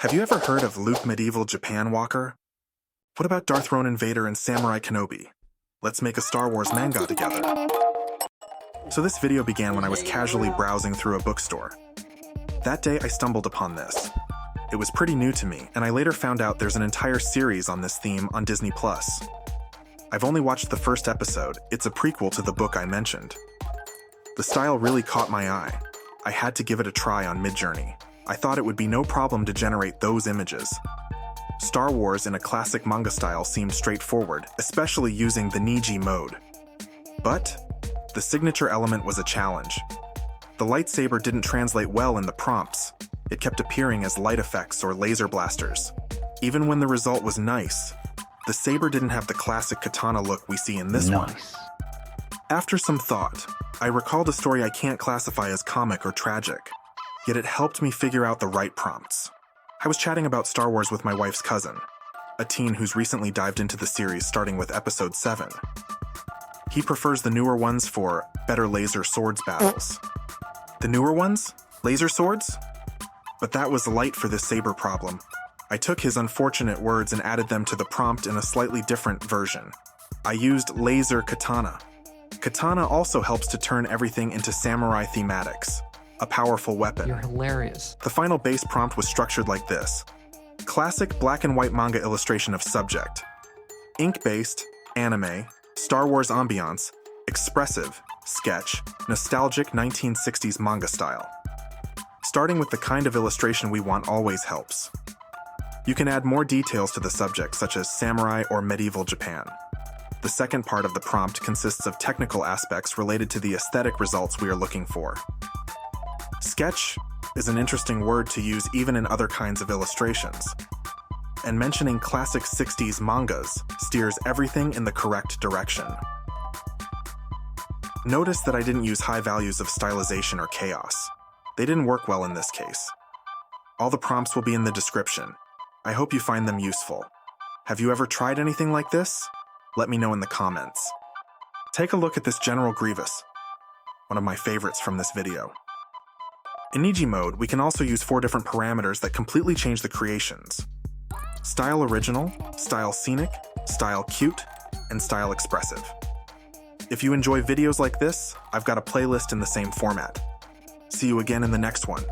Have you ever heard of Luke Medieval Japan Walker? What about Darth Vader and Samurai Kenobi? Let's make a Star Wars manga together. So this video began when I was casually browsing through a bookstore. That day I stumbled upon this. It was pretty new to me, and I later found out there's an entire series on this theme on Disney+. I've only watched the first episode. It's a prequel to the book I mentioned. The style really caught my eye. I had to give it a try on Midjourney. I thought it would be no problem to generate those images. Star Wars in a classic manga style seemed straightforward, especially using the niji mode. But the signature element was a challenge. The lightsaber didn't translate well in the prompts. It kept appearing as light effects or laser blasters. Even when the result was nice, the saber didn't have the classic katana look we see in this one. After some thought, I recalled a story I can't classify as comic or tragic, yet it helped me figure out the right prompts. I was chatting about Star Wars with my wife's cousin, a teen who's recently dived into the series starting with Episode 7. He prefers the newer ones for better laser swords battles. The newer ones? Laser swords? But that was light for this saber problem. I took his unfortunate words and added them to the prompt in a slightly different version. I used laser katana. Katana also helps to turn everything into samurai thematics, a powerful weapon. You're hilarious. The final base prompt was structured like this. Classic black and white manga illustration of subject. Ink-based, anime, Star Wars ambiance, expressive, sketch, nostalgic 1960s manga style. Starting with the kind of illustration we want always helps. You can add more details to the subject, such as samurai or medieval Japan. The second part of the prompt consists of technical aspects related to the aesthetic results we are looking for. Sketch is an interesting word to use even in other kinds of illustrations. And mentioning classic 60s mangas steers everything in the correct direction. Notice that I didn't use high values of stylization or chaos. They didn't work well in this case. All the prompts will be in the description. I hope you find them useful. Have you ever tried anything like this? Let me know in the comments. Take a look at this General Grievous, one of my favorites from this video. In niji mode, we can also use 4 different parameters that completely change the creations. Style original, style scenic, style cute, and style expressive. If you enjoy videos like this, I've got a playlist in the same format. See you again in the next one.